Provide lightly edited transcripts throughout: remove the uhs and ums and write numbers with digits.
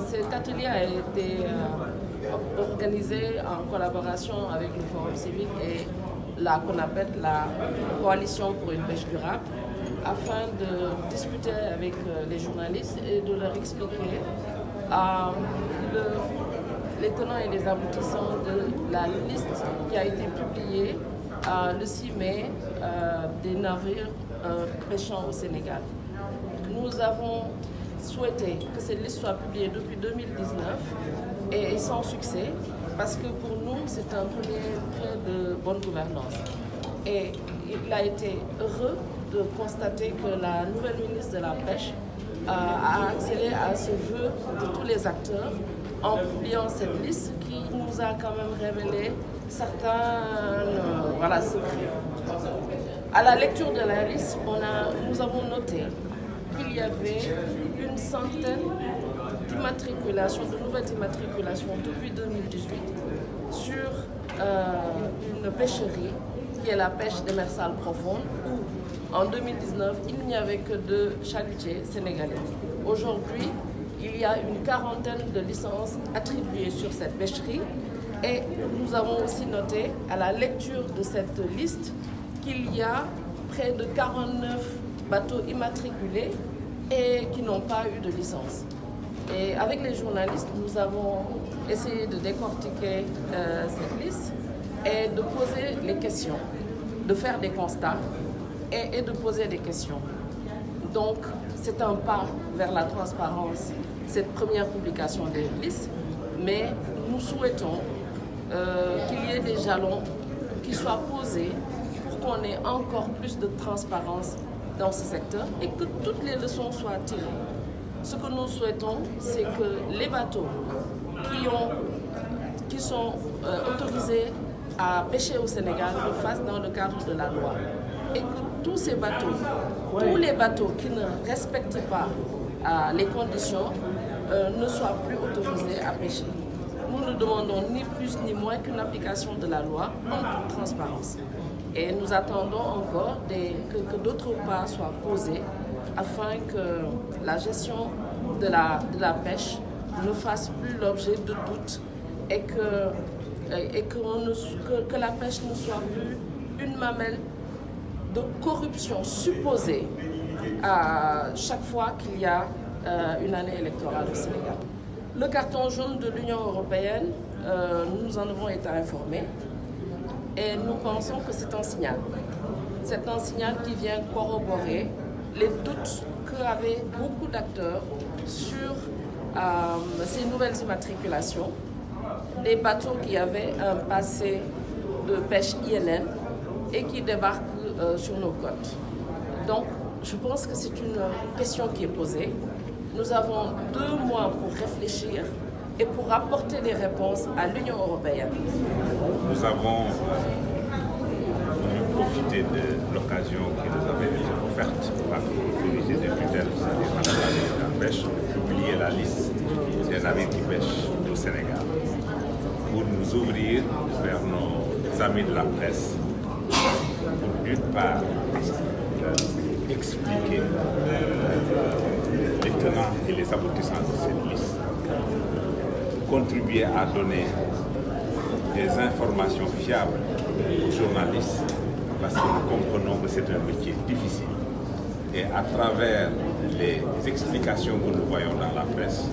cet atelier a été organisé en collaboration avec le Forum civil et la CONAPED, la Coalition pour une pêche durable, afin de discuter avec les journalistes et de leur expliquer les tenants et les aboutissants de la liste qui a été publiée le 6 mai des navires pêchant au Sénégal. Nous avons souhaité que cette liste soit publiée depuis 2019 et sans succès, parce que pour nous, c'est un premier trait de bonne gouvernance. Et il a été heureux de constater que la nouvelle ministre de la Pêche a accéléré à ce vœu de tous les acteurs en publiant cette liste qui nous a quand même révélé certains secrets. À la lecture de la liste, nous avons noté qu'il y avait une centaine de nouvelles immatriculations depuis 2018 sur une pêcherie qui est la pêche démersale profonde, où en 2019, il n'y avait que 2 chalutiers sénégalais. Aujourd'hui, il y a une quarantaine de licences attribuées sur cette pêcherie et nous avons aussi noté à la lecture de cette liste qu'il y a près de 49 bateaux immatriculés et qui n'ont pas eu de licence. Et avec les journalistes, nous avons essayé de décortiquer cette liste et de poser les questions, de faire des constats et de poser des questions. Donc, c'est un pas vers la transparence, cette première publication des listes, mais nous souhaitons qu'il y ait des jalons qui soient posés pour qu'on ait encore plus de transparence dans ce secteur et que toutes les leçons soient tirées. Ce que nous souhaitons, c'est que les bateaux qui sont autorisés à pêcher au Sénégal le fassent dans le cadre de la loi. Et que tous ces bateaux, tous les bateaux qui ne respectent pas les conditions ne soient plus autorisés à pêcher. Nous ne demandons ni plus ni moins qu'une application de la loi en toute transparence. Et nous attendons encore que d'autres pas soient posés afin que la gestion de la pêche ne fasse plus l'objet de doutes et que la pêche ne soit plus une mamelle de corruption supposée à chaque fois qu'il y a une année électorale au Sénégal. Le carton jaune de l'Union européenne, nous en avons été informés et nous pensons que c'est un signal. C'est un signal qui vient corroborer les doutes qu'avaient beaucoup d'acteurs sur ces nouvelles immatriculations, des bateaux qui avaient un passé de pêche INN et qui débarquent sur nos côtes. Donc, je pense que c'est une question qui est posée. Nous avons 2 mois pour réfléchir et pour apporter des réponses à l'Union européenne. Nous avons profité de l'occasion qui nous avait été offerte par l'autorité de tutelle, c'est-à-dire la pêche, de publier la liste des navires qui pêchent au Sénégal, pour nous ouvrir vers nos amis de la presse, pour d'une part expliquer les tenants et les aboutissants de cette liste, contribuer à donner des informations fiables aux journalistes, parce que nous comprenons que c'est un métier difficile. Et à travers les explications que nous voyons dans la presse,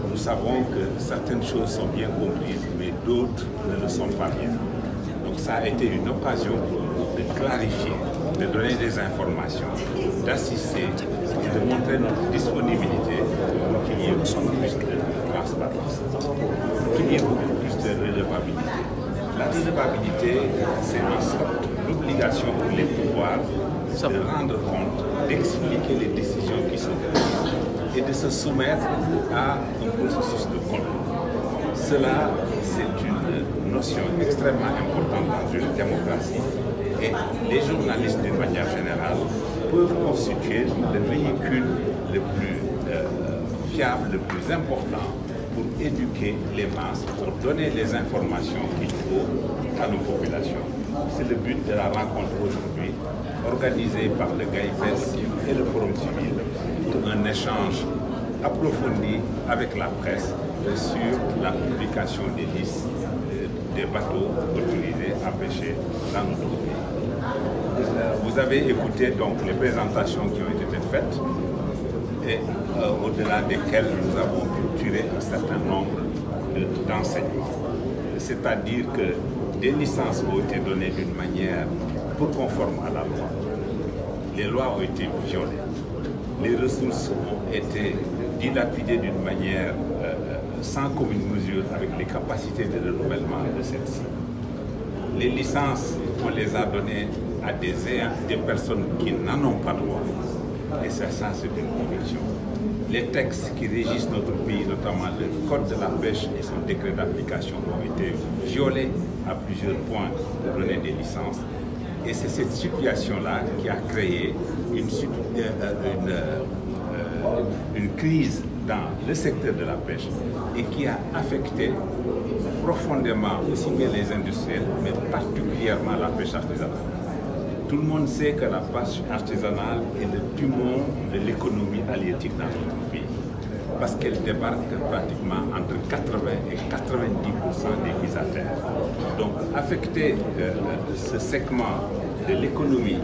nous savons que certaines choses sont bien comprises, mais d'autres ne le sont pas bien. Donc ça a été une occasion pour nous de clarifier, de donner des informations, d'assister et de montrer notre disponibilité pour qu'il y ait beaucoup plus de transparence, qu'il y ait beaucoup plus de redevabilité. La redevabilité, c'est en sorte l'obligation pour les pouvoirs de rendre compte, d'expliquer les décisions qui sont prises et de se soumettre à un processus de contrôle. Cela, c'est une notion extrêmement importante dans une démocratie et les journalistes, d'une manière générale, peuvent constituer le véhicule le plus fiable, le plus important pour éduquer les masses, pour donner les informations qu'il faut à nos populations. C'est le but de la rencontre aujourd'hui, organisée par le GAIPES et le Forum civil, un échange approfondie avec la presse sur la publication des listes des bateaux autorisés à pêcher dans notre pays. Vous avez écouté donc les présentations qui ont été faites et au-delà desquelles nous avons pu tirer un certain nombre d'enseignements. C'est-à-dire que des licences ont été données d'une manière peu conforme à la loi. Les lois ont été violées. Les ressources ont été dilapidées d'une manière sans commune mesure avec les capacités de renouvellement de celles-ci. Les licences, on les a données à des personnes qui n'en ont pas droit. Et ça, c'est une conviction. Les textes qui régissent notre pays, notamment le Code de la pêche et son décret d'application, ont été violés à plusieurs points pour donner des licences. Et c'est cette situation-là qui a créé une crise dans le secteur de la pêche et qui a affecté profondément aussi bien les industriels, mais particulièrement la pêche artisanale. Tout le monde sait que la pêche artisanale est le poumon de l'économie halieutique dans notre pays, parce qu'elle débarque pratiquement entre 80 et 90% des mises à terre. Donc affecter ce segment de l'économie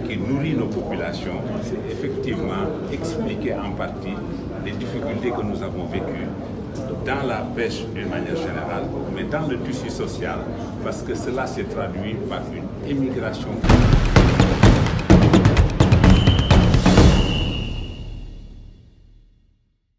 qui nourrit nos populations, c'est effectivement expliquer en partie les difficultés que nous avons vécues dans la pêche d'une manière générale, mais dans le tissu social, parce que cela s'est traduit par une émigration.